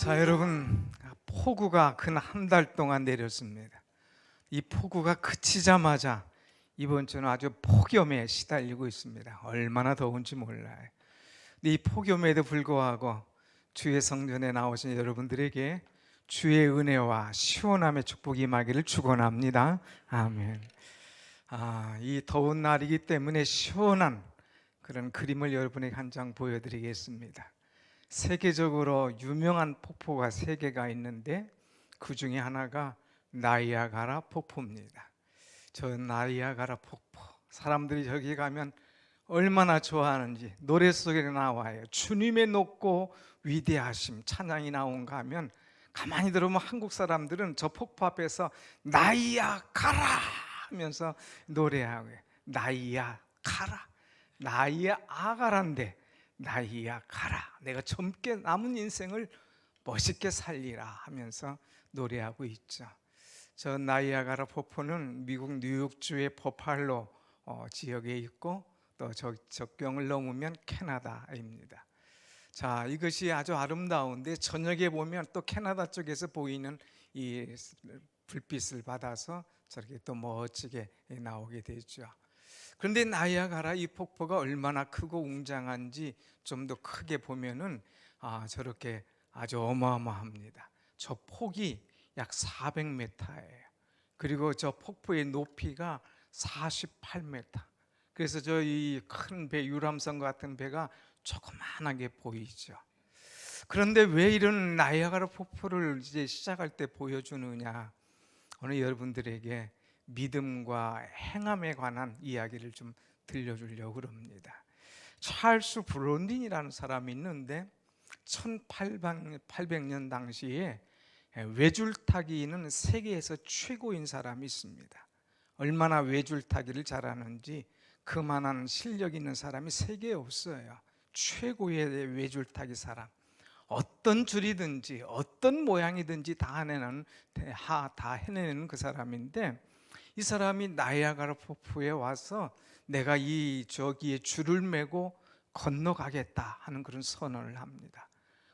자, 여러분, 폭우가 근 한 달 동안 내렸습니다. 이 폭우가 그치자마자 이번 주는 아주 폭염에 시달리고 있습니다. 얼마나 더운지 몰라요. 근데 이 폭염에도 불구하고 주의 성전에 나오신 여러분들에게 주의 은혜와 시원함의 축복이 임하기를 축원합니다. 아멘. 이 더운 날이기 때문에 시원한 그런 그림을 여러분에게 한 장 보여드리겠습니다. 세계적으로 유명한 폭포가 세 개가 있는데 그 중에 하나가 나이아가라 폭포입니다. 저 나이아가라 폭포, 사람들이 저기 가면 얼마나 좋아하는지 노래 속에 나와요. 주님의 높고 위대하심 찬양이 나온가 하면 가만히 들으면 한국 사람들은 저 폭포 앞에서 나이아가라 하면서 노래하고요. 나이아가라, 나이아가라인데 나이야 가라, 내가 젊게 남은 인생을 멋있게 살리라 하면서 노래하고 있죠. 저 나이아가라 폭포는 미국 뉴욕주의 버팔로 지역에 있고 또 적경을 넘으면 캐나다입니다. 자, 이것이 아주 아름다운데 저녁에 보면 또 캐나다 쪽에서 보이는 이 불빛을 받아서 저렇게 또 멋지게 나오게 되죠. 그런데 나이아가라 이 폭포가 얼마나 크고 웅장한지 좀 더 크게 보면은 저렇게 아주 어마어마합니다. 저 폭이 약 400m예요. 그리고 저 폭포의 높이가 48m. 그래서 저 이 큰 배, 유람선 같은 배가 조그만하게 보이죠. 그런데 왜 이런 나이아가라 폭포를 이제 시작할 때 보여주느냐? 오늘 여러분들에게 믿음과 행함에 관한 이야기를 좀 들려주려고 합니다. 찰스 브론딘이라는 사람이 있는데 1800년 당시에 외줄타기는 세계에서 최고인 사람이 있습니다. 얼마나 외줄타기를 잘하는지 그만한 실력 있는 사람이 세계에 없어요. 최고의 외줄타기 사람, 어떤 줄이든지 어떤 모양이든지 다 해내는 그 사람인데, 이 사람이 나이아가라 폭포에 와서 내가 저기에 줄을 메고 건너가겠다 하는 그런 선언을 합니다.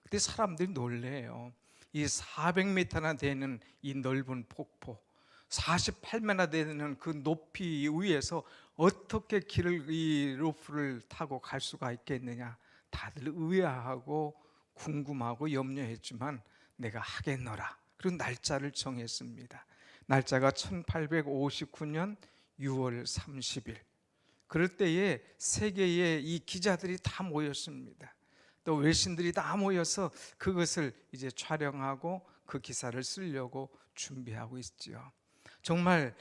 그때 사람들이 놀래요. 이 400m나 되는 이 넓은 폭포, 48m나 되는 그 높이 위에서 어떻게 이 로프를 타고 갈 수가 있겠느냐. 다들 의아하고 궁금하고 염려했지만 내가 하겠노라. 그리고 날짜를 정했습니다. 날짜가 1859년 6월 30일. 그럴 때에 세계의 이 기자들이 다 모였습니다. 또 외신들이 다 모여서 그것을 이제 촬영하고 그 기사를 쓰려고 준비하고 있죠. 정말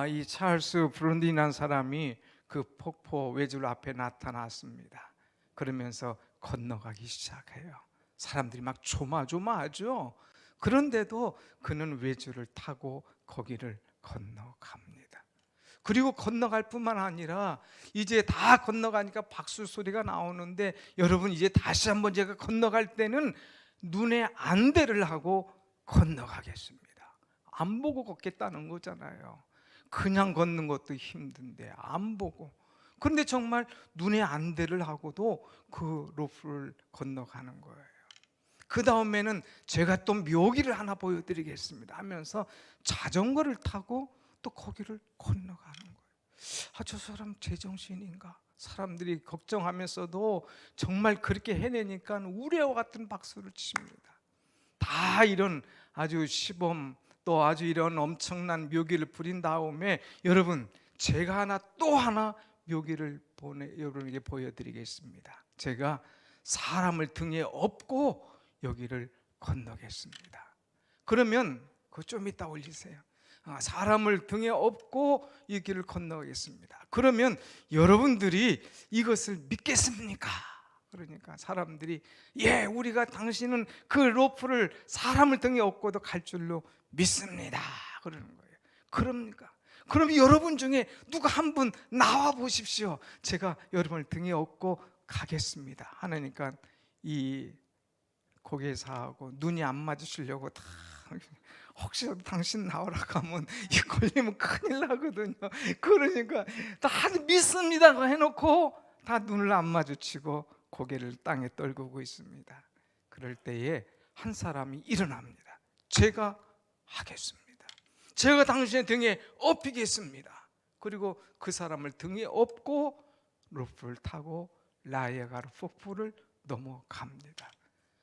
이 찰스 브론딘이라는 사람이 그 폭포 외줄 앞에 나타났습니다. 그러면서 건너가기 시작해요. 사람들이 막 조마조마하죠. 그런데도 그는 외줄을 타고 거기를 건너갑니다. 그리고 건너갈 뿐만 아니라 이제 다 건너가니까 박수 소리가 나오는데, 여러분 이제 다시 한번 제가 건너갈 때는 눈에 안대를 하고 건너가겠습니다. 안 보고 걷겠다는 거잖아요. 그냥 걷는 것도 힘든데 안 보고. 그런데 정말 눈에 안대를 하고도 그 로프를 건너가는 거예요. 그 다음에는 제가 또 묘기를 하나 보여드리겠습니다 하면서 자전거를 타고 또 거기를 건너가는 거예요. 저 사람 제정신인가? 사람들이 걱정하면서도 정말 그렇게 해내니까 우레와 같은 박수를 칩니다. 다 이런 아주 시범, 또 아주 이런 엄청난 묘기를 부린 다음에 여러분, 제가 또 하나 묘기를 여러분에게 보여드리겠습니다. 제가 사람을 등에 업고 여기를 건너겠습니다. 그러면 그거 좀 이따 올리세요. 사람을 등에 업고 이 길을 건너겠습니다. 그러면 여러분들이 이것을 믿겠습니까? 그러니까 사람들이 우리가 당신은 그 로프를 사람을 등에 업고도 갈 줄로 믿습니다. 그러는 거예요. 그럽니까? 그럼 여러분 중에 누가 한 분 나와 보십시오. 제가 여러분을 등에 업고 가겠습니다 하니까 이 고개사하고 눈이 안 맞으시려고 다, 혹시라도 당신 나오라고 하면 이 걸리면 큰일 나거든요. 그러니까 다 믿습니다 해놓고 다 눈을 안 마주치고 고개를 땅에 떨구고 있습니다. 그럴 때에 한 사람이 일어납니다. 제가 하겠습니다. 제가 당신의 등에 업히겠습니다. 그리고 그 사람을 등에 업고 로프를 타고 나야가라 폭포를 넘어갑니다.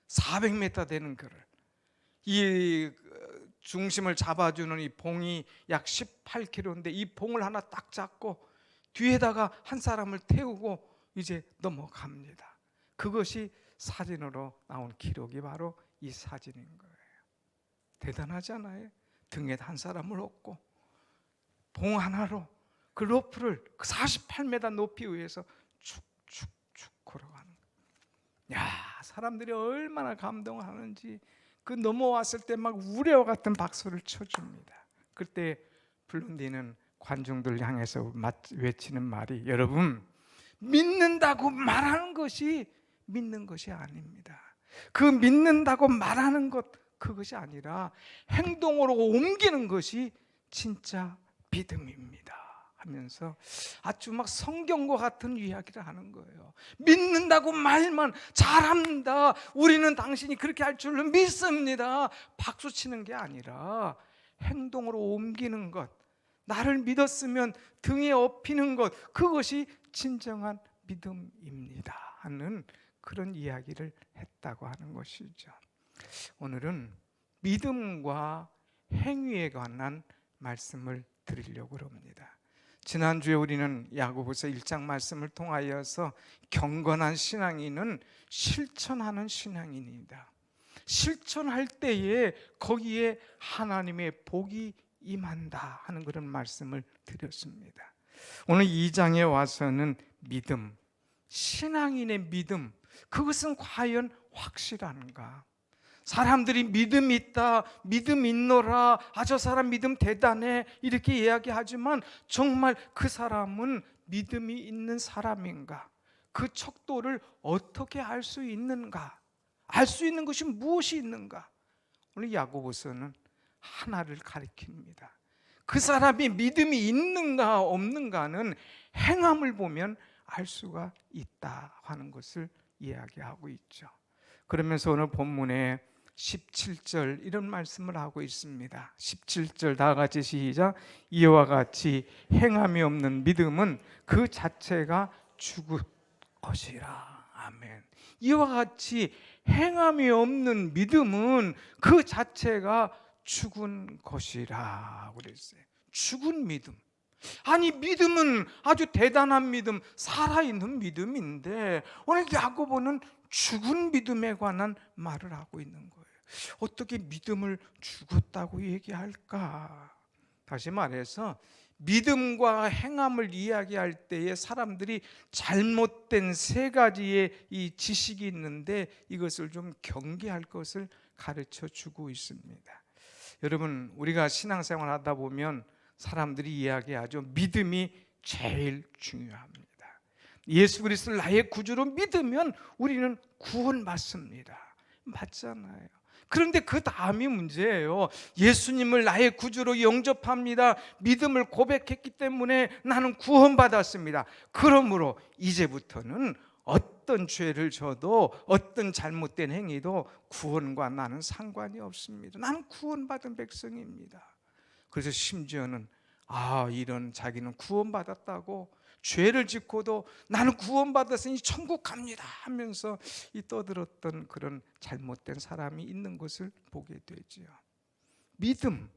400m 되는 거를, 이 중심을 잡아주는 이 봉이 약 18km인데 이 봉을 하나 딱 잡고 뒤에다가 한 사람을 태우고 이제 넘어갑니다. 그것이 사진으로 나온 기록이 바로 이 사진인 거예요. 대단하잖아요. 등에 한 사람을 업고 봉 하나로 그 로프를 48m 높이 위에서 축축축 걸어가는 거예요. 야, 사람들이 얼마나 감동하는지 그 넘어왔을 때 막 우레와 같은 박수를 쳐줍니다. 그때 블론디는 관중들 향해서 외치는 말이, 여러분, 믿는다고 말하는 것이 믿는 것이 아닙니다. 그 믿는다고 말하는 것, 그것이 아니라 행동으로 옮기는 것이 진짜 믿음입니다 하면서 아주 막 성경과 같은 이야기를 하는 거예요. 믿는다고 말만 잘합니다, 우리는 당신이 그렇게 할 줄로 믿습니다, 박수 치는 게 아니라 행동으로 옮기는 것, 나를 믿었으면 등에 업히는 것, 그것이 진정한 믿음입니다 하는 그런 이야기를 했다고 하는 것이죠. 오늘은 믿음과 행위에 관한 말씀을 드리려고 합니다. 지난주에 우리는 야고보서 1장 말씀을 통하여서 경건한 신앙인은 실천하는 신앙인이다, 실천할 때에 거기에 하나님의 복이 임한다 하는 그런 말씀을 드렸습니다. 오늘 2장에 와서는 믿음, 신앙인의 믿음, 그것은 과연 확실한가? 사람들이 믿음 있다, 믿음 있노라, 아, 저 사람 믿음 대단해, 이렇게 이야기하지만 정말 그 사람은 믿음이 있는 사람인가? 그 척도를 어떻게 알 수 있는가? 알 수 있는 것이 무엇이 있는가? 오늘 야고보서는 하나를 가리킵니다. 그 사람이 믿음이 있는가 없는가는 행함을 보면 알 수가 있다 하는 것을 이야기하고 있죠. 그러면서 오늘 본문에 17절 이런 말씀을 하고 있습니다. 17절 다 같이 시작. 이와 같이 행함이 없는 믿음은 그 자체가 죽을 것이라. 아멘. 이와 같이 행함이 없는 믿음은 그 자체가 죽은 것이라 그랬어요. 죽은 믿음. 아니, 믿음은 아주 대단한 믿음, 살아있는 믿음인데 오늘 야고보는 죽은 믿음에 관한 말을 하고 있는 거예요. 어떻게 믿음을 죽었다고 얘기할까? 다시 말해서 믿음과 행함을 이야기할 때에 사람들이 잘못된 세 가지의 이 지식이 있는데 이것을 좀 경계할 것을 가르쳐 주고 있습니다. 여러분, 우리가 신앙생활 하다 보면 사람들이 이야기하죠. 믿음이 제일 중요합니다. 예수 그리스도를 나의 구주로 믿으면 우리는 구원받습니다. 맞잖아요. 그런데 그 다음이 문제예요. 예수님을 나의 구주로 영접합니다. 믿음을 고백했기 때문에 나는 구원받았습니다. 그러므로 이제부터는 어떤 죄를 져도 어떤 잘못된 행위도 구원과 나는 상관이 없습니다. 나는 구원받은 백성입니다. 그래서 심지어는 이런 자기는 구원받았다고 죄를 짓고도 나는 구원받았으니 천국 갑니다 하면서 이 떠들었던 그런 잘못된 사람이 있는 것을 보게 되지요. 믿음,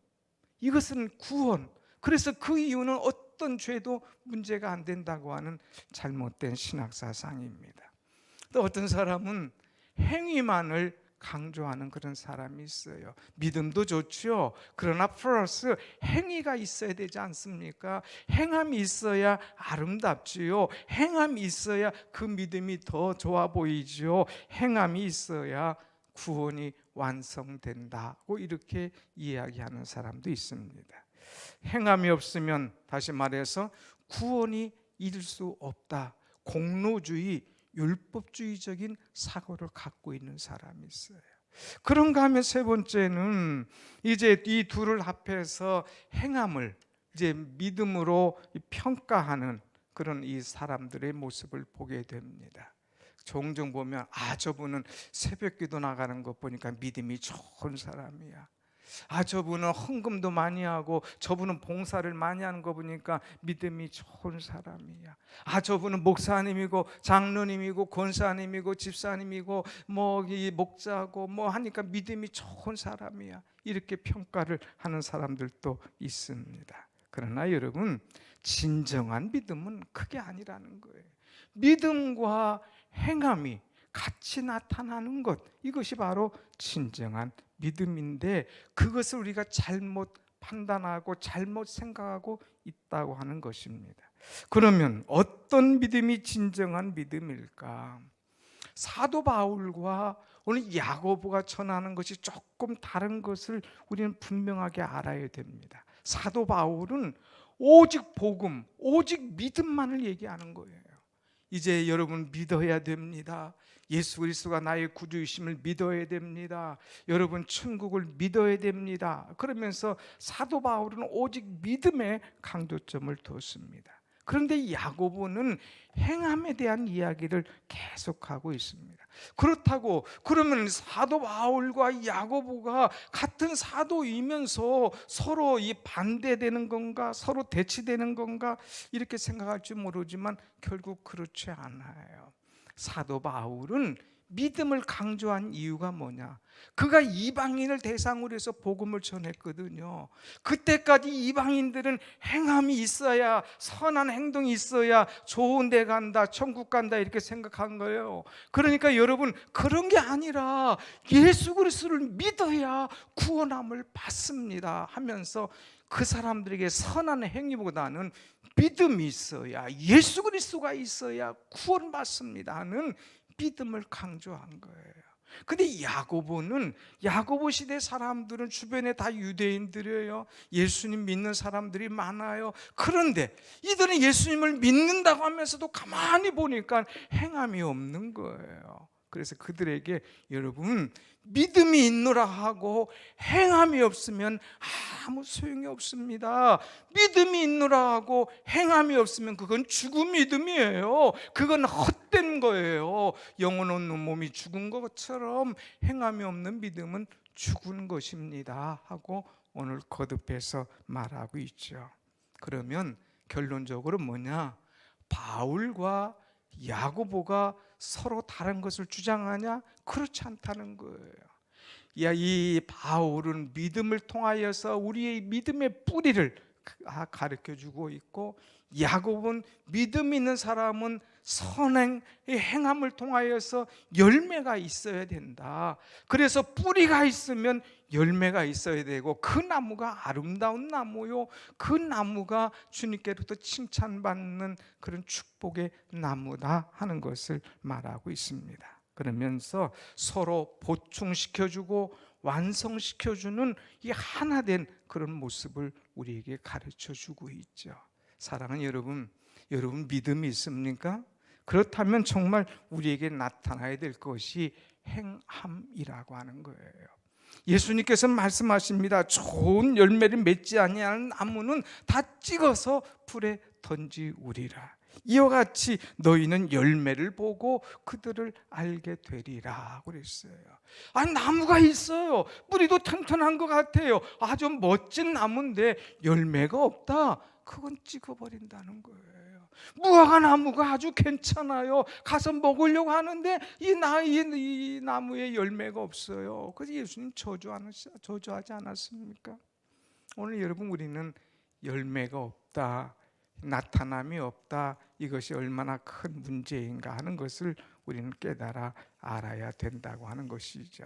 이것은 구원. 그래서 그 이유는 어떤 죄도 문제가 안 된다고 하는 잘못된 신학사상입니다. 또 어떤 사람은 행위만을 강조하는 그런 사람이 있어요. 믿음도 좋죠. 그러나 플러스 행위가 있어야 되지 않습니까? 행함이 있어야 아름답지요. 행함이 있어야 그 믿음이 더 좋아 보이죠. 행함이 있어야 구원이 완성된다고 이렇게 이야기하는 사람도 있습니다. 행함이 없으면 다시 말해서 구원이 이룰 수 없다. 공로주의, 율법주의적인 사고를 갖고 있는 사람이 있어요. 그런가 하면 세 번째는 이제 이 둘을 합해서 행함을 이제 믿음으로 평가하는 그런 이 사람들의 모습을 보게 됩니다. 종종 보면 저분은 새벽기도 나가는 것 보니까 믿음이 좋은 사람이야. 저분은 헌금도 많이 하고 저분은 봉사를 많이 하는 거 보니까 믿음이 좋은 사람이야. 저분은 목사님이고 장로님이고 권사님이고 집사님이고 뭐 이 목자고 뭐 하니까 믿음이 좋은 사람이야. 이렇게 평가를 하는 사람들도 있습니다. 그러나 여러분, 진정한 믿음은 그게 아니라는 거예요. 믿음과 행함이 같이 나타나는 것, 이것이 바로 진정한 믿음인데, 그것을 우리가 잘못 판단하고 잘못 생각하고 있다고 하는 것입니다. 그러면 어떤 믿음이 진정한 믿음일까? 사도 바울과 오늘 야고보가 전하는 것이 조금 다른 것을 우리는 분명하게 알아야 됩니다. 사도 바울은 오직 복음, 오직 믿음만을 얘기하는 거예요. 이제 여러분 믿어야 됩니다. 예수 그리스도가 나의 구주이심을 믿어야 됩니다. 여러분 천국을 믿어야 됩니다. 그러면서 사도 바울은 오직 믿음에 강조점을 뒀습니다. 그런데 야고보는 행함에 대한 이야기를 계속하고 있습니다. 그렇다고 그러면 사도 바울과 야고보가 같은 사도이면서 서로 이 반대되는 건가, 서로 대치되는 건가, 이렇게 생각할지 모르지만 결국 그렇지 않아요. 사도 바울은 믿음을 강조한 이유가 뭐냐? 그가 이방인을 대상으로 해서 복음을 전했거든요. 그때까지 이방인들은 행함이 있어야, 선한 행동이 있어야 좋은 데 간다, 천국 간다 이렇게 생각한 거예요. 그러니까 여러분, 그런 게 아니라 예수 그리스도를 믿어야 구원함을 받습니다 하면서 그 사람들에게 선한 행위보다는 믿음이 있어야, 예수 그리스도가 있어야 구원받습니다 하는 믿음을 강조한 거예요. 근데 야고보 시대 사람들은 주변에 다 유대인들이에요. 예수님 믿는 사람들이 많아요. 그런데 이들은 예수님을 믿는다고 하면서도 가만히 보니까 행함이 없는 거예요. 그래서 그들에게 여러분, 믿음이 있노라 하고 행함이 없으면 아무 소용이 없습니다. 믿음이 있노라 하고 행함이 없으면 그건 죽은 믿음이에요. 그건 헛된 거예요. 영혼 없는 몸이 죽은 것처럼 행함이 없는 믿음은 죽은 것입니다 하고 오늘 거듭해서 말하고 있죠. 그러면 결론적으로 뭐냐? 바울과 야고보가 서로 다른 것을 주장하냐? 그렇지 않다는 거예요. 이 바울은 믿음을 통하여서 우리의 믿음의 뿌리를 가르쳐 주고 있고, 야고보는 믿음 있는 사람은 선행, 행함을 통하여서 열매가 있어야 된다. 그래서 뿌리가 있으면 열매가 있어야 되고, 그 나무가 아름다운 나무요, 그 나무가 주님께로부터 칭찬받는 그런 축복의 나무다 하는 것을 말하고 있습니다. 그러면서 서로 보충시켜주고 완성시켜주는 이 하나된 그런 모습을 우리에게 가르쳐주고 있죠. 사랑하는 여러분, 믿음이 있습니까? 그렇다면 정말 우리에게 나타나야 될 것이 행함이라고 하는 거예요. 예수님께서 말씀하십니다. 좋은 열매를 맺지 아니하는 나무는 다 찍어서 불에 던지우리라. 이와 같이 너희는 열매를 보고 그들을 알게 되리라 그랬어요. 나무가 있어요. 뿌리도 튼튼한 것 같아요. 아주 멋진 나무인데 열매가 없다. 그건 찍어버린다는 거예요. 무화과 나무가 아주 괜찮아요. 가서 먹으려고 하는데 이 나무에 열매가 없어요. 그래서 예수님 저주하지 않았습니까? 오늘 여러분, 우리는 열매가 없다, 나타남이 없다, 이것이 얼마나 큰 문제인가 하는 것을 우리는 깨달아 알아야 된다고 하는 것이죠.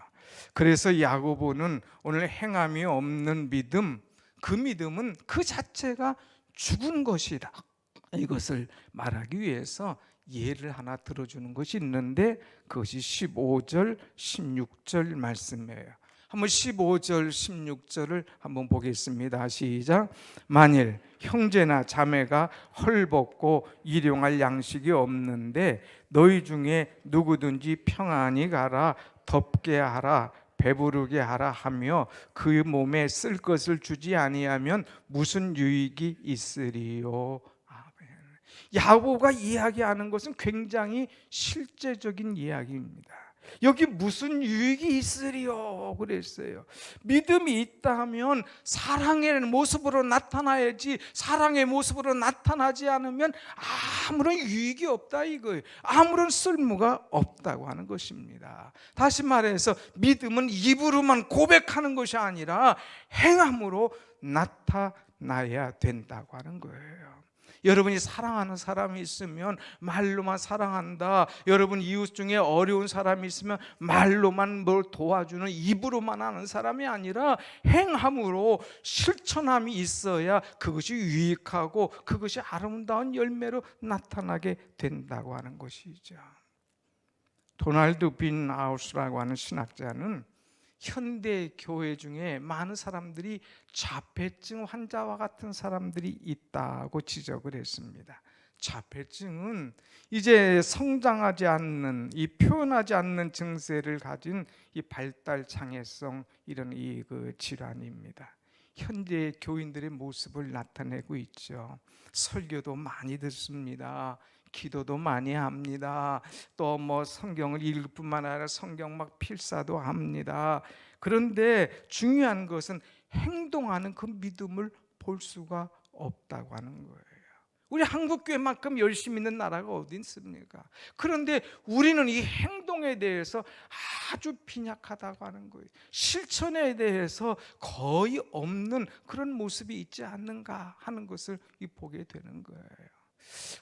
그래서 야고보는 오늘 행함이 없는 믿음, 그 믿음은 그 자체가 죽은 것이다, 이것을 말하기 위해서 예를 하나 들어주는 것이 있는데, 그것이 15절 16절 말씀이에요. 한번 15절 16절을 한번 보겠습니다. 시작. 만일 형제나 자매가 헐벗고 일용할 양식이 없는데 너희 중에 누구든지 평안히 가라, 덥게 하라, 배부르게 하라 하며 그 몸에 쓸 것을 주지 아니하면 무슨 유익이 있으리요? 야고보가 이야기하는 것은 굉장히 실제적인 이야기입니다. 여기 무슨 유익이 있으리요 그랬어요. 믿음이 있다면 사랑의 모습으로 나타나야지, 사랑의 모습으로 나타나지 않으면 아무런 유익이 없다 이거예요. 아무런 쓸모가 없다고 하는 것입니다. 다시 말해서 믿음은 입으로만 고백하는 것이 아니라 행함으로 나타나야 된다고 하는 거예요. 여러분이 사랑하는 사람이 있으면 말로만 사랑한다, 여러분 이웃 중에 어려운 사람이 있으면 말로만 뭘 도와주는, 입으로만 하는 사람이 아니라 행함으로 실천함이 있어야 그것이 유익하고 그것이 아름다운 열매로 나타나게 된다고 하는 것이죠. 도널드 빈 아우스라고 하는 신학자는 현대 교회 중에 많은 사람들이 자폐증 환자와 같은 사람들이 있다고 지적을 했습니다. 자폐증은 이제 성장하지 않는, 이 표현하지 않는 증세를 가진 이 발달 장애성 이런 그 질환입니다. 현재 교인들의 모습을 나타내고 있죠. 설교도 많이 듣습니다. 기도도 많이 합니다. 또 뭐 성경을 읽을 뿐만 아니라 성경 막 필사도 합니다. 그런데 중요한 것은 행동하는 그 믿음을 볼 수가 없다고 하는 거예요. 우리 한국교회만큼 열심히 있는 나라가 어디 있습니까? 그런데 우리는 이 행동에 대해서 아주 빈약하다고 하는 거예요. 실천에 대해서 거의 없는 그런 모습이 있지 않는가 하는 것을 보게 되는 거예요.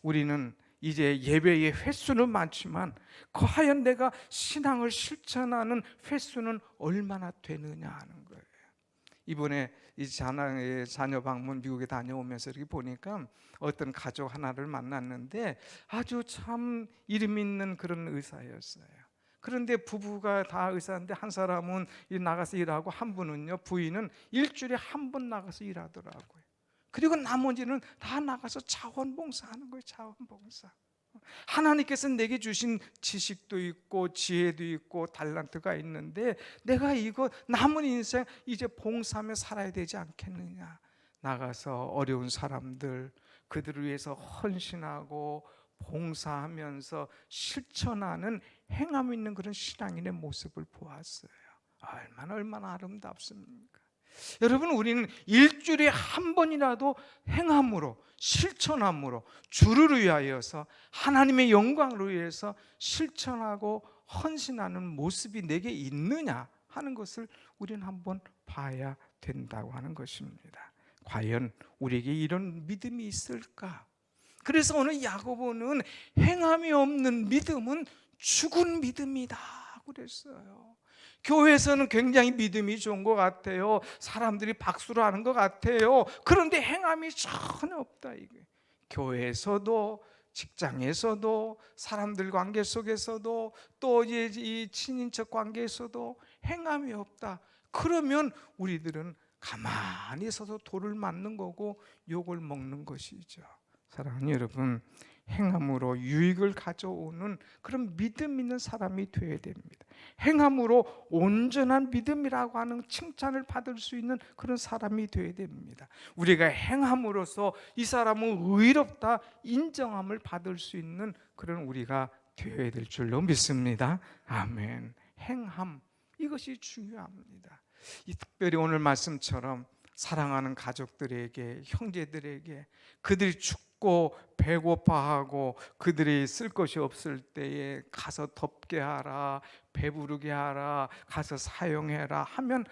우리는 이제 예배의 횟수는 많지만 과연 내가 신앙을 실천하는 횟수는 얼마나 되느냐 하는 거예요. 이번에 이 자녀 방문 미국에 다녀오면서 이렇게 보니까 어떤 가족 하나를 만났는데 아주 참 이름 있는 그런 의사였어요. 그런데 부부가 다 의사인데 한 사람은 나가서 일하고 한 분은요, 부인은 일주일에 한 번 나가서 일하더라고요. 그리고 나머지는 다 나가서 자원봉사하는 거예요. 자원봉사. 하나님께서 내게 주신 지식도 있고 지혜도 있고 달란트가 있는데 내가 이거 남은 인생 이제 봉사하며 살아야 되지 않겠느냐. 나가서 어려운 사람들, 그들을 위해서 헌신하고 봉사하면서 실천하는 행함 있는 그런 신앙인의 모습을 보았어요. 얼마나 아름답습니까? 여러분, 우리는 일주일에 한 번이라도 행함으로, 실천함으로 주를 위하여서 하나님의 영광을 위해서 실천하고 헌신하는 모습이 내게 있느냐 하는 것을 우리는 한번 봐야 된다고 하는 것입니다. 과연 우리에게 이런 믿음이 있을까? 그래서 오늘 야고보는 행함이 없는 믿음은 죽은 믿음이다 그랬어요. 교회에서는 굉장히 믿음이 좋은 것 같아요. 사람들이 박수를 하는 것 같아요. 그런데 행함이 전혀 없다 이게. 교회에서도, 직장에서도, 사람들 관계 속에서도, 또 이 친인척 관계에서도 행함이 없다. 그러면 우리들은 가만히 있어서 돌을 맞는 거고 욕을 먹는 것이죠. 사랑하는 여러분, 행함으로 유익을 가져오는 그런 믿음 있는 사람이 되어야 됩니다. 행함으로 온전한 믿음이라고 하는 칭찬을 받을 수 있는 그런 사람이 되어야 됩니다. 우리가 행함으로써 이 사람은 의롭다 인정함을 받을 수 있는 그런 우리가 되어야 될 줄로 믿습니다. 아멘. 행함, 이것이 중요합니다. 특별히 오늘 말씀처럼 사랑하는 가족들에게, 형제들에게 그들이 죽고 배고파하고 그들이 쓸 것이 없을 때에 가서 덮게 하라, 배부르게 하라, 가서 사용해라 하면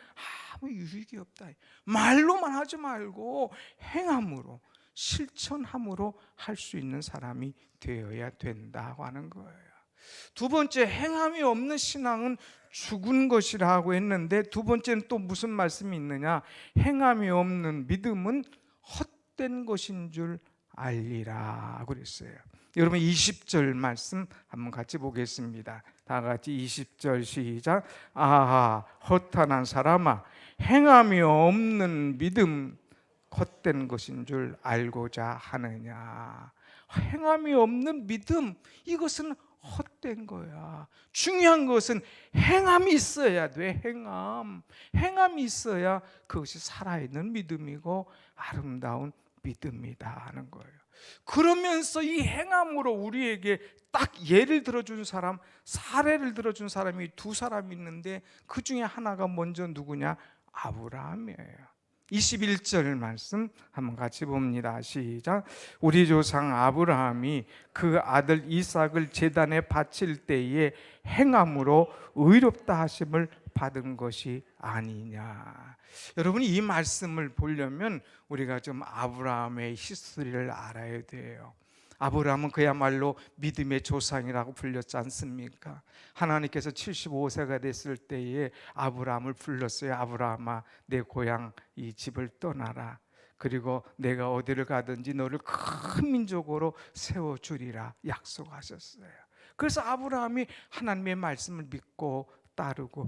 아무 유익이 없다. 말로만 하지 말고 행함으로, 실천함으로 할 수 있는 사람이 되어야 된다고 하는 거예요. 두 번째, 행함이 없는 신앙은 죽은 것이라고 했는데 두 번째는 또 무슨 말씀이 있느냐? 행함이 없는 믿음은 헛된 것인 줄 알리라 그랬어요. 여러분 20절 말씀 한번 같이 보겠습니다. 다 같이 20절 시작. 아하 허탄한 사람아, 행함이 없는 믿음 헛된 것인 줄 알고자 하느냐. 행함이 없는 믿음, 이것은 헛된 거야. 중요한 것은 행함이 있어야 돼. 행함이 있어야 그것이 살아있는 믿음이고 아름다운 믿음이다 하는 거예요. 그러면서 이 행함으로 우리에게 딱 예를 들어준 사람, 사례를 들어준 사람이 두 사람이 있는데 그 중에 하나가 먼저 누구냐? 아브라함이에요. 21절 말씀 한번 같이 봅니다. 시작. 우리 조상 아브라함이 그 아들 이삭을 제단에 바칠 때에 행함으로 의롭다 하심을 받은 것이 아니냐. 여러분, 이 말씀을 보려면 우리가 좀 아브라함의 히스토리를 알아야 돼요. 아브라함은 그야말로 믿음의 조상이라고 불렸지 않습니까? 하나님께서 75세가 됐을 때에 아브라함을 불렀어요. 아브라함아, 내 고향 이 집을 떠나라. 그리고 내가 어디를 가든지 너를 큰 민족으로 세워주리라 약속하셨어요. 그래서 아브라함이 하나님의 말씀을 믿고 따르고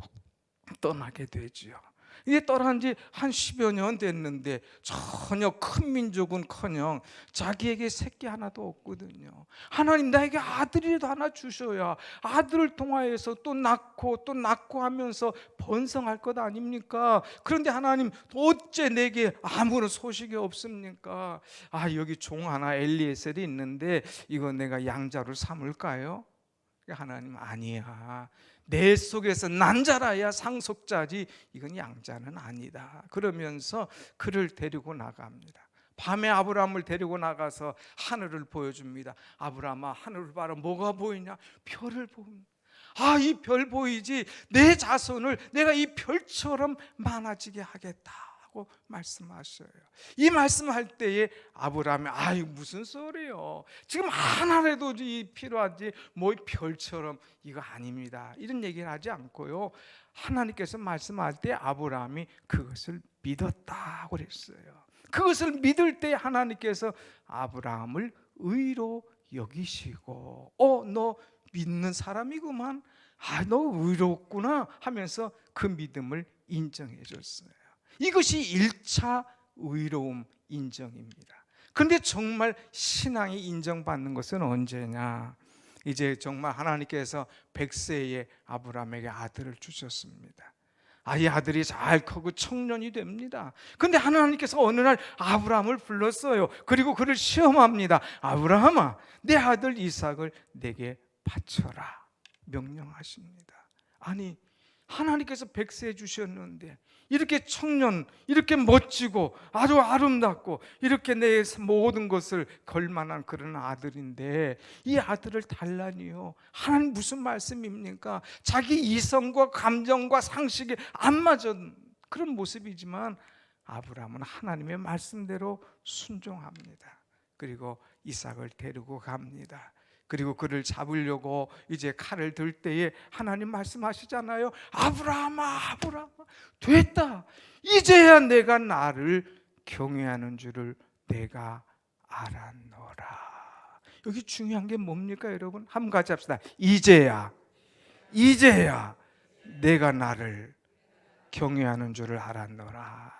떠나게 되지요. 이제 떠난 지 한 10여 년 됐는데 전혀 큰 민족은커녕 자기에게 새끼 하나도 없거든요. 하나님, 나에게 아들이라도 하나 주셔야 아들을 통하여서 또 낳고 하면서 번성할 것 아닙니까? 그런데 하나님, 어째 내게 아무런 소식이 없습니까? 여기 종 하나 엘리에셀이 있는데 이거 내가 양자로 삼을까요? 하나님, 아니야. 내 속에서 난 자라야 상속자지 이건 양자는 아니다. 그러면서 그를 데리고 나갑니다. 밤에 아브라함을 데리고 나가서 하늘을 보여줍니다. 아브라함아, 하늘을 봐라. 뭐가 보이냐? 별을 봅니다. 이 별 보이지? 내 자손을 내가 이 별처럼 많아지게 하겠다 하고 말씀하셔요. 이 말씀할 때에 아브라함이 무슨 소리요? 지금 하나라도 필요하지 뭐 별처럼 이거 아닙니다. 이런 얘기를 하지 않고요. 하나님께서 말씀할 때 아브라함이 그것을 믿었다고 그랬어요. 그것을 믿을 때 하나님께서 아브라함을 의로 여기시고 너 믿는 사람이구만. 너 의롭구나 하면서 그 믿음을 인정해 줬어요. 이것이 1차 의로움 인정입니다. 그런데 정말 신앙이 인정받는 것은 언제냐? 이제 정말 하나님께서 100세의 아브라함에게 아들을 주셨습니다. 이 아들이 잘 크고 청년이 됩니다. 그런데 하나님께서 어느 날 아브라함을 불렀어요. 그리고 그를 시험합니다. 아브라함아, 내 아들 이삭을 내게 바쳐라 명령하십니다. 하나님께서 100세 주셨는데 이렇게 청년, 이렇게 멋지고 아주 아름답고 이렇게 내 모든 것을 걸만한 그런 아들인데 이 아들을 달라니요? 하나님 무슨 말씀입니까? 자기 이성과 감정과 상식에 안 맞은 그런 모습이지만 아브라함은 하나님의 말씀대로 순종합니다. 그리고 이삭을 데리고 갑니다. 그리고 그를 잡으려고 이제 칼을 들 때에 하나님 말씀하시잖아요. 아브라함아, 아브라함아, 됐다. 이제야 내가 나를 경외하는 줄을 내가 알았노라. 여기 중요한 게 뭡니까, 여러분? 한번 같이 합시다. 이제야 내가 나를 경외하는 줄을 알았노라.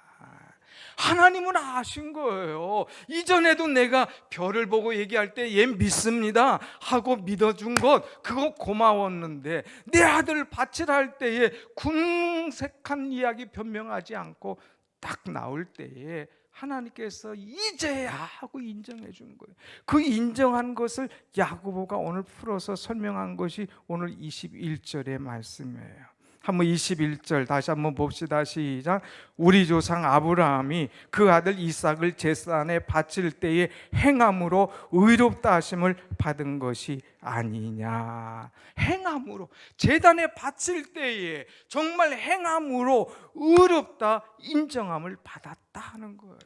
하나님은 아신 거예요. 이전에도 내가 별을 보고 얘기할 때 얘 믿습니다 하고 믿어준 것 그거 고마웠는데 내 아들 바치라 할 때에 궁색한 이야기 변명하지 않고 딱 나올 때에 하나님께서 이제야 하고 인정해 준 거예요. 그 인정한 것을 야고보가 오늘 풀어서 설명한 것이 오늘 21절의 말씀이에요. 한번 21절 다시 한번 봅시다. 시작. 우리 조상 아브라함이 그 아들 이삭을 제단에 바칠 때에 행함으로 의롭다 하심을 받은 것이 아니냐. 행함으로 제단에 바칠 때에 정말 행함으로 의롭다 인정함을 받았다 하는 거예요.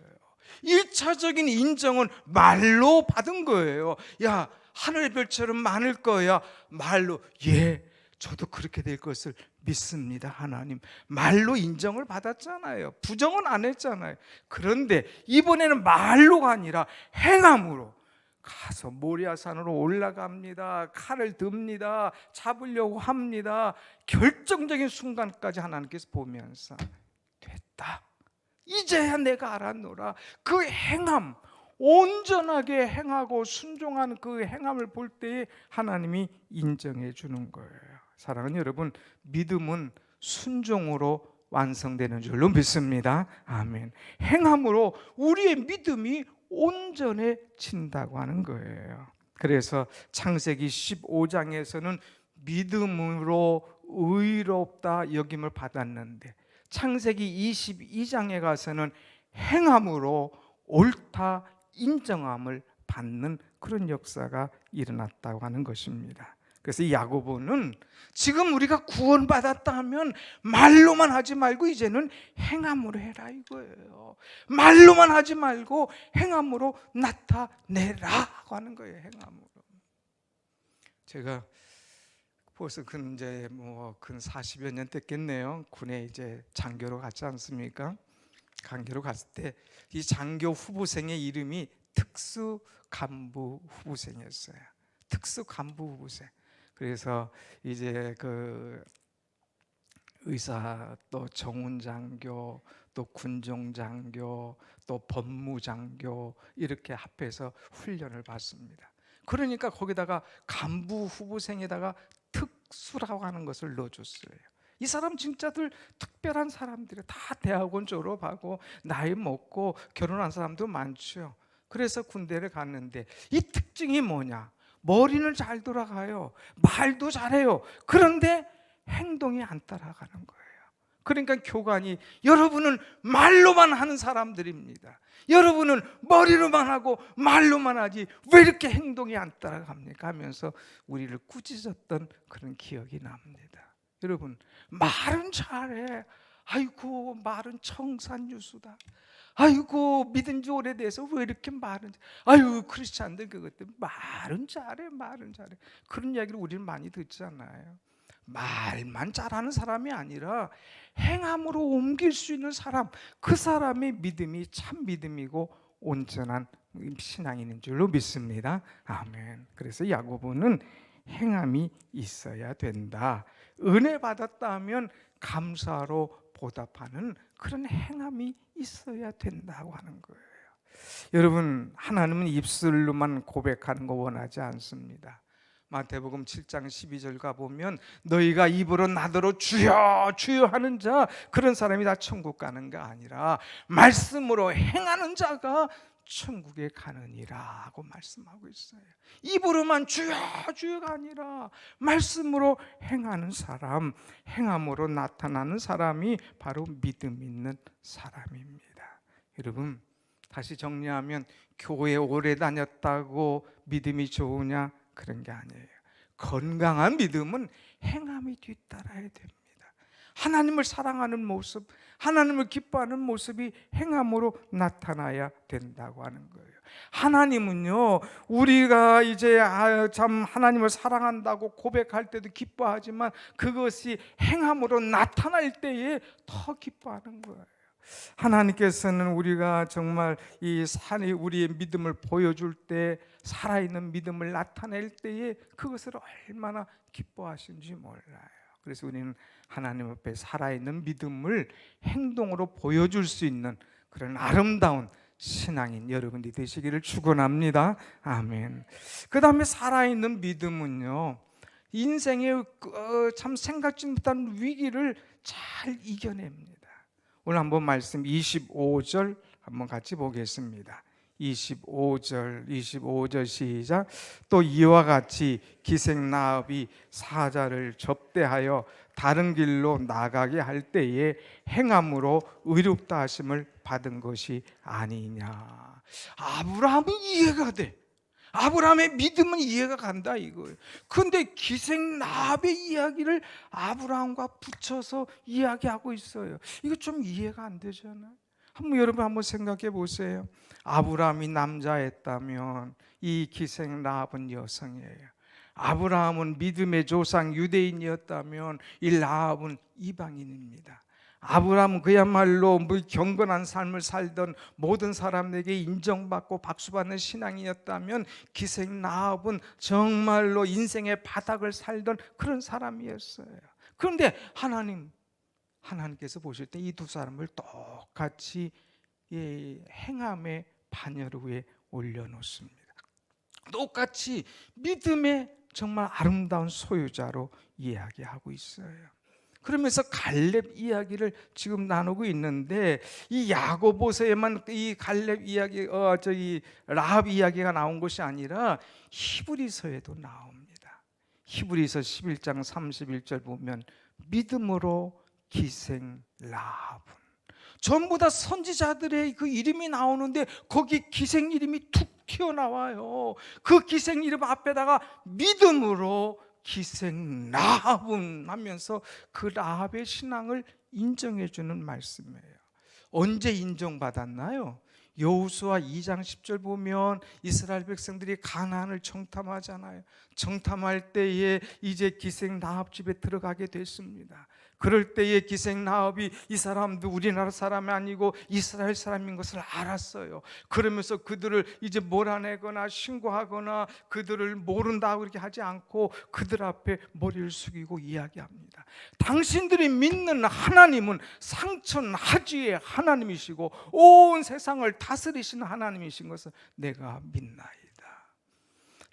1차적인 인정은 말로 받은 거예요. 야, 하늘의 별처럼 많을 거야. 말로 저도 그렇게 될 것을 믿습니다. 하나님 말로 인정을 받았잖아요. 부정은 안 했잖아요. 그런데 이번에는 말로가 아니라 행함으로 가서 모리아산으로 올라갑니다. 칼을 듭니다. 잡으려고 합니다. 결정적인 순간까지 하나님께서 보면서 됐다. 이제야 내가 알았노라. 그 행함, 온전하게 행하고 순종하는 그 행함을 볼 때에 하나님이 인정해 주는 거예요. 사랑하는 여러분, 믿음은 순종으로 완성되는 줄로 믿습니다. 아멘. 행함으로 우리의 믿음이 온전해진다고 하는 거예요. 그래서 창세기 15장에서는 믿음으로 의롭다 여김을 받았는데 창세기 22장에 가서는 행함으로 옳다 인정함을 받는 그런 역사가 일어났다고 하는 것입니다. 그래서 야고보는 지금 우리가 구원받았다 하면 말로만 하지 말고 이제는 행함으로 해라 이거예요. 말로만 하지 말고 행함으로 나타내라고 하는 거예요. 행함으로. 제가 벌써 근 40여 년 됐겠네요. 군에 이제 장교로 갔지 않습니까? 장교로 갔을 때 이 장교 후보생의 이름이 특수 간부 후보생이었어요. 특수 간부 후보생. 그래서 이제 그 의사, 또 정훈장교, 또 군종장교, 또 법무장교 이렇게 합해서 훈련을 받습니다. 그러니까 거기다가 간부 후보생에다가 특수라고 하는 것을 넣어줬어요. 이 사람 진짜들 특별한 사람들이 다 대학원 졸업하고 나이 먹고 결혼한 사람도 많죠. 그래서 군대를 갔는데 이 특징이 뭐냐? 머리는 잘 돌아가요. 말도 잘해요. 그런데 행동이 안 따라가는 거예요. 그러니까 교관이 여러분은 말로만 하는 사람들입니다. 여러분은 머리로만 하고 말로만 하지 왜 이렇게 행동이 안 따라갑니까? 하면서 우리를 꾸짖었던 그런 기억이 납니다. 여러분, 말은 잘해. 아이고, 말은 청산유수다. 아이고, 믿은 지 오래돼서 왜 이렇게 말은, 아유, 크리스찬들 그것들 말은 잘해, 말은 잘해. 그런 이야기를 우리는 많이 듣잖아요. 말만 잘하는 사람이 아니라 행함으로 옮길 수 있는 사람, 그 사람의 믿음이 참 믿음이고 온전한 신앙인인 줄로 믿습니다. 아멘. 그래서 야고보는 행함이 있어야 된다. 은혜 받았다 하면 감사로 보답하는 그런 행함이 있어야 된다고 하는 거예요. 여러분, 하나님은 입술로만 고백하는 거 원하지 않습니다. 마태복음 7장 12절 가보면 너희가 입으로 나더러 주여 주여 하는 자, 그런 사람이 다 천국 가는 게 아니라 말씀으로 행하는 자가 천국에 가느니라고 말씀하고 있어요. 입으로만 주여 주여가 아니라 말씀으로 행하는 사람, 행함으로 나타나는 사람이 바로 믿음 있는 사람입니다. 여러분, 다시 정리하면 교회 오래 다녔다고 믿음이 좋으냐? 그런 게 아니에요. 건강한 믿음은 행함이 뒤따라야 됩니다. 하나님을 사랑하는 모습, 하나님을 기뻐하는 모습이 행함으로 나타나야 된다고 하는 거예요. 하나님은요, 우리가 이제 참 하나님을 사랑한다고 고백할 때도 기뻐하지만 그것이 행함으로 나타날 때에 더 기뻐하는 거예요. 하나님께서는 우리가 정말 이 산이 우리의 믿음을 보여줄 때, 살아있는 믿음을 나타낼 때에 그것을 얼마나 기뻐하시는지 몰라요. 그래서 우리는 하나님 앞에 살아있는 믿음을 행동으로 보여줄 수 있는 그런 아름다운 신앙인 여러분이 되시기를 축원합니다. 아멘. 그 다음에 살아있는 믿음은요, 인생의 참 생각지 못한 위기를 잘 이겨냅니다. 오늘 한번 말씀 25절 한번 같이 보겠습니다. 25절 시작. 또 이와 같이 기생나합이 사자를 접대하여 다른 길로 나가게 할 때에 행함으로 의롭다 하심을 받은 것이 아니냐. 아브라함은 이해가 돼. 아브라함의 믿음은 이해가 간다 이거예요. 그런데 기생나합의 이야기를 아브라함과 붙여서 이야기하고 있어요. 이거 좀 이해가 안 되잖아요. 여러분 한번 생각해 보세요. 아브라함이 남자였다면 이 기생나합은 여성이에요. 아브라함은 믿음의 조상 유대인이었다면 이 라합은 이방인입니다. 아브라함은 그야말로 경건한 삶을 살던 모든 사람에게 인정받고 박수받는 신앙이었다면 기생나합은 정말로 인생의 바닥을 살던 그런 사람이었어요. 그런데 하나님께서 보실 때 이 두 사람을 똑같이 행함의 반열 위에 올려놓습니다. 똑같이 믿음의 정말 아름다운 소유자로 이야기하고 있어요. 그러면서 갈렙 이야기를 지금 나누고 있는데, 이 야고보서에만 이 갈렙 이야기, 라합 이야기가 나온 것이 아니라 히브리서에도 나옵니다. 히브리서 11장 31절 보면 믿음으로 기생 라합은, 전부 다 선지자들의 그 이름이 나오는데 거기 기생 이름이 툭 튀어나와요. 그 기생 이름 앞에다가 믿음으로 기생 라합은 하면서 그 라합의 신앙을 인정해 주는 말씀이에요. 언제 인정받았나요? 여호수아 2장 10절 보면 이스라엘 백성들이 가나안을 정탐하잖아요. 정탐할 때에 이제 기생 라합 집에 들어가게 됐습니다. 그럴 때에 기생 라합이 이 사람도 우리나라 사람이 아니고 이스라엘 사람인 것을 알았어요. 그러면서 그들을 이제 몰아내거나 신고하거나 그들을 모른다고 그렇게 하지 않고 그들 앞에 머리를 숙이고 이야기합니다. 당신들이 믿는 하나님은 상천하지의 하나님이시고 온 세상을 다스리시는 하나님이신 것을 내가 믿나이다.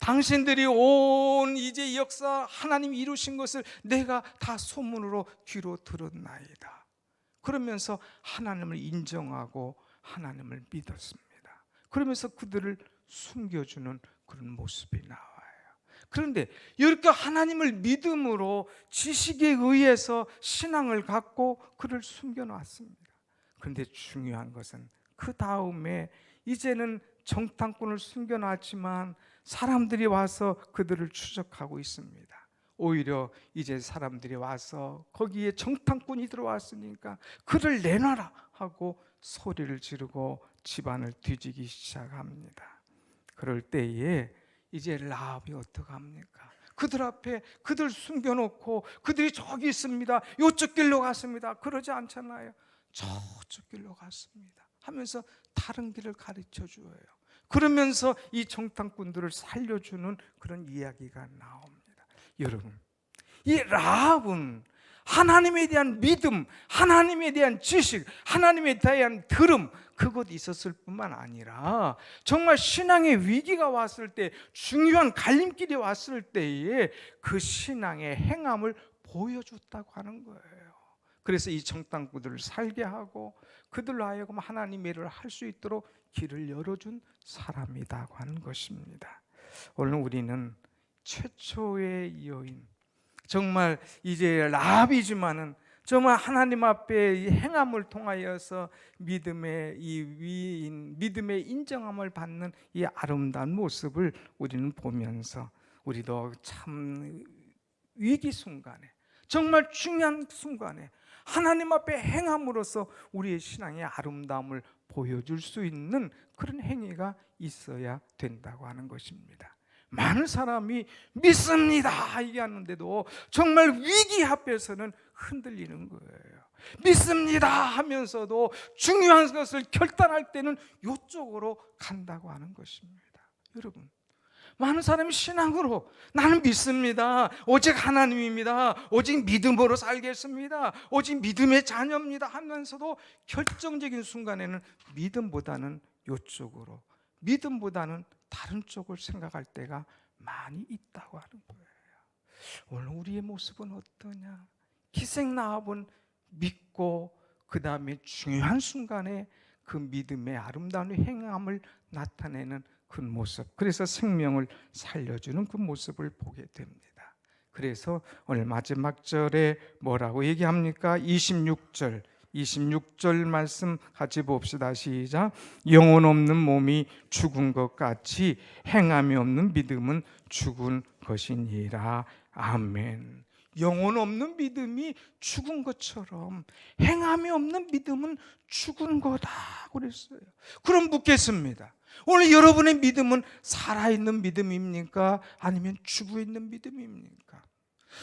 당신들이 온 이제 역사 하나님이 이루신 것을 내가 다 소문으로 귀로 들었나이다. 그러면서 하나님을 인정하고 하나님을 믿었습니다. 그러면서 그들을 숨겨주는 그런 모습이 나와요. 그런데 이렇게 하나님을 믿음으로 지식에 의해서 신앙을 갖고 그를 숨겨놨습니다. 그런데 중요한 것은 그 다음에 이제는 정탐꾼을 숨겨놨지만 사람들이 와서 그들을 추적하고 있습니다. 오히려 이제 사람들이 와서 거기에 정탐꾼이 들어왔으니까 그를 내놔라 하고 소리를 지르고 집안을 뒤지기 시작합니다. 그럴 때에 이제 라합이 어떡합니까? 그들 앞에 그들 숨겨놓고 그들이 저기 있습니다, 이쪽 길로 갔습니다, 그러지 않잖아요. 저쪽 길로 갔습니다 하면서 다른 길을 가르쳐 줘요. 그러면서 이 정탐꾼들을 살려주는 그런 이야기가 나옵니다. 여러분, 이 라합은 하나님에 대한 믿음, 하나님에 대한 지식, 하나님에 대한 들음, 그것 있었을 뿐만 아니라 정말 신앙의 위기가 왔을 때, 중요한 갈림길이 왔을 때에 그 신앙의 행함을 보여줬다고 하는 거예요. 그래서 이 정탐꾼들을 살게 하고 그들로 하여금 하나님의 일을 할 수 있도록 길을 열어준 사람이라고 하는 것입니다. 오늘 우리는 최초의 여인, 정말 이제 라합이지만은 정말 하나님 앞에 행함을 통하여서 믿음의 이 위인, 믿음의 인정함을 받는 이 아름다운 모습을 우리는 보면서 우리도 참 위기 순간에, 정말 중요한 순간에 하나님 앞에 행함으로써 우리의 신앙의 아름다움을 보여줄 수 있는 그런 행위가 있어야 된다고 하는 것입니다. 많은 사람이 믿습니다 얘기하는데도 정말 위기 앞에서는 흔들리는 거예요. 믿습니다 하면서도 중요한 것을 결단할 때는 이쪽으로 간다고 하는 것입니다. 여러분, 많은 사람이 신앙으로 나는 믿습니다, 오직 하나님입니다, 오직 믿음으로 살겠습니다, 오직 믿음의 자녀입니다 하면서도 결정적인 순간에는 믿음보다는 이쪽으로, 믿음보다는 다른 쪽을 생각할 때가 많이 있다고 하는 거예요. 오늘 우리의 모습은 어떠냐? 기생 라합은 믿고 그 다음에 중요한 순간에 그 믿음의 아름다운 행함을 나타내는 그 모습, 그래서 생명을 살려주는 그 모습을 보게 됩니다. 그래서 오늘 마지막 절에 뭐라고 얘기합니까? 26절 말씀 같이 봅시다. 시작. 영혼 없는 몸이 죽은 것 같이 행함이 없는 믿음은 죽은 것이니라. 아멘. 영혼 없는 믿음이 죽은 것처럼 행함이 없는 믿음은 죽은 거다 그랬어요. 그럼 묻겠습니다. 오늘 여러분의 믿음은 살아있는 믿음입니까? 아니면 죽어있는 믿음입니까?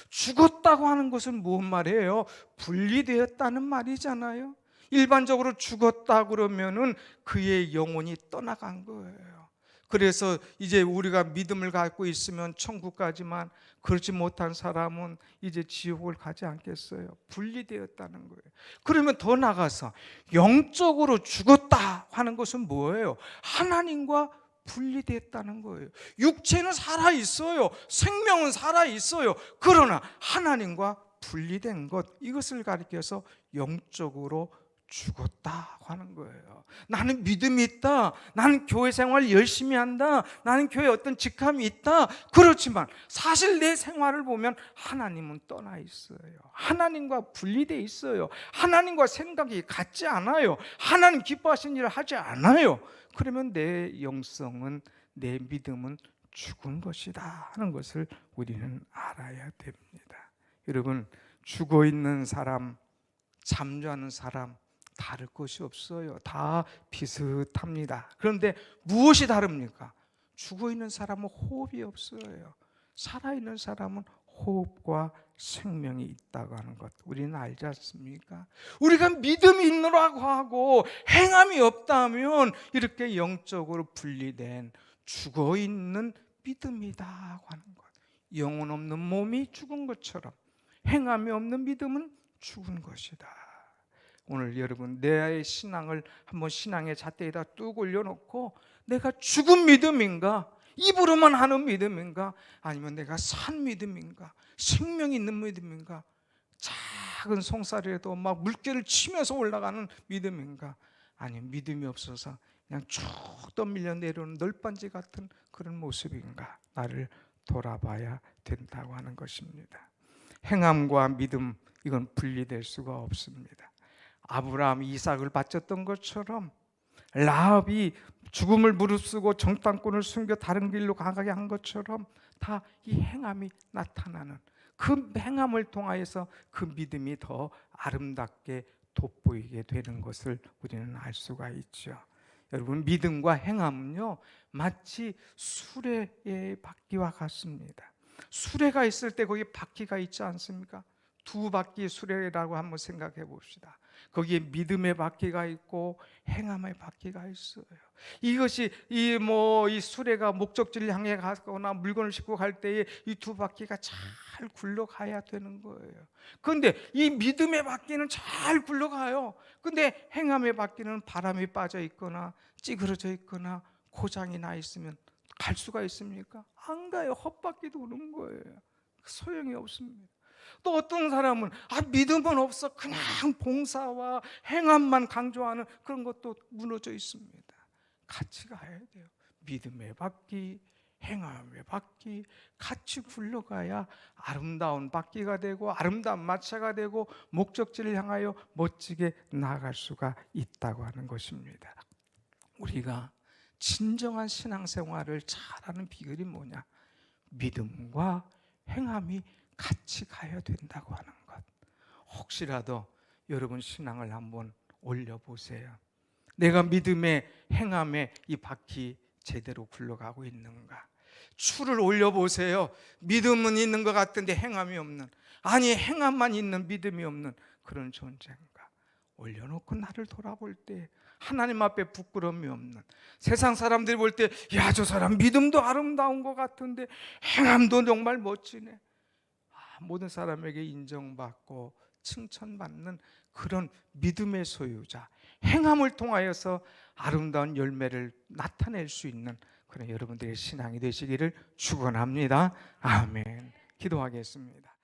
죽었다고 하는 것은 무슨 말이에요? 분리되었다는 말이잖아요. 일반적으로 죽었다 그러면은 그의 영혼이 떠나간 거예요. 그래서 이제 우리가 믿음을 갖고 있으면 천국 가지만 그렇지 못한 사람은 이제 지옥을 가지 않겠어요? 분리되었다는 거예요. 그러면 더 나가서 영적으로 죽었다 하는 것은 뭐예요? 하나님과 분리됐다는 거예요. 육체는 살아있어요. 생명은 살아있어요. 그러나 하나님과 분리된 것, 이것을 가리켜서 영적으로 죽었다고 하는 거예요. 나는 믿음이 있다, 나는 교회 생활 열심히 한다, 나는 교회에 어떤 직함이 있다. 그렇지만 사실 내 생활을 보면 하나님은 떠나 있어요. 하나님과 분리되어 있어요. 하나님과 생각이 같지 않아요. 하나님 기뻐하시는 일을 하지 않아요. 그러면 내 영성은, 내 믿음은 죽은 것이다 하는 것을 우리는 알아야 됩니다. 여러분, 죽어있는 사람, 잠자는 사람 다를 것이 없어요. 다 비슷합니다. 그런데 무엇이 다릅니까? 죽어있는 사람은 호흡이 없어요. 살아있는 사람은 호흡과 생명이 있다고 하는 것, 우리는 알지 않습니까? 우리가 믿음이 있노라고 하고 행함이 없다면 이렇게 영적으로 분리된 죽어있는 믿음이다 하는 것. 영혼 없는 몸이 죽은 것처럼 행함이 없는 믿음은 죽은 것이다. 오늘 여러분, 내 신앙을 한번 신앙의 잣대에다 뚝 올려놓고 내가 죽은 믿음인가? 입으로만 하는 믿음인가? 아니면 내가 산 믿음인가? 생명이 있는 믿음인가? 작은 송사리에도 막 물결을 치면서 올라가는 믿음인가? 아니면 믿음이 없어서 그냥 쭉 떠밀려 내려오는 널빤지 같은 그런 모습인가? 나를 돌아봐야 된다고 하는 것입니다. 행함과 믿음, 이건 분리될 수가 없습니다. 아브라함이 이삭을 바쳤던 것처럼 라합이 죽음을 무릅쓰고 정탐꾼을 숨겨 다른 길로 가게 한 것처럼 다 이 행함이 나타나는, 그 행함을 통하여서 그 믿음이 더 아름답게 돋보이게 되는 것을 우리는 알 수가 있죠. 여러분, 믿음과 행함은요 마치 수레의 바퀴와 같습니다. 수레가 있을 때 거기 바퀴가 있지 않습니까? 두 바퀴 수레라고 한번 생각해 봅시다. 거기에 믿음의 바퀴가 있고 행함의 바퀴가 있어요. 이것이 이 수레가 목적지를 향해 가거나 물건을 싣고 갈 때에 이 두 바퀴가 잘 굴러가야 되는 거예요. 그런데 이 믿음의 바퀴는 잘 굴러가요. 근데 행함의 바퀴는 바람이 빠져 있거나 찌그러져 있거나 고장이 나 있으면 갈 수가 있습니까? 안 가요. 헛바퀴 도는 거예요. 소용이 없습니다. 또 어떤 사람은 믿음은 없어, 그냥 봉사와 행함만 강조하는 그런 것도 무너져 있습니다. 같이 가야 돼요. 믿음의 바퀴, 행함의 바퀴 같이 굴러가야 아름다운 바퀴가 되고 아름다운 마차가 되고 목적지를 향하여 멋지게 나아갈 수가 있다고 하는 것입니다. 우리가 진정한 신앙생활을 잘하는 비결이 뭐냐? 믿음과 행함이 같이 가야 된다고 하는 것. 혹시라도 여러분 신앙을 한번 올려보세요. 내가 믿음의 행함에 이 바퀴 제대로 굴러가고 있는가? 추를 올려보세요. 믿음은 있는 것 같은데 행함이 없는, 아니 행함만 있는 믿음이 없는 그런 존재인가? 올려놓고 나를 돌아볼 때 하나님 앞에 부끄러움이 없는, 세상 사람들이 볼 때 야, 저 사람 믿음도 아름다운 것 같은데 행함도 정말 멋지네, 모든 사람에게 인정받고 칭찬받는 그런 믿음의 소유자, 행함을 통하여서 아름다운 열매를 나타낼 수 있는 그런 여러분들의 신앙이 되시기를 축원합니다. 아멘. 기도하겠습니다.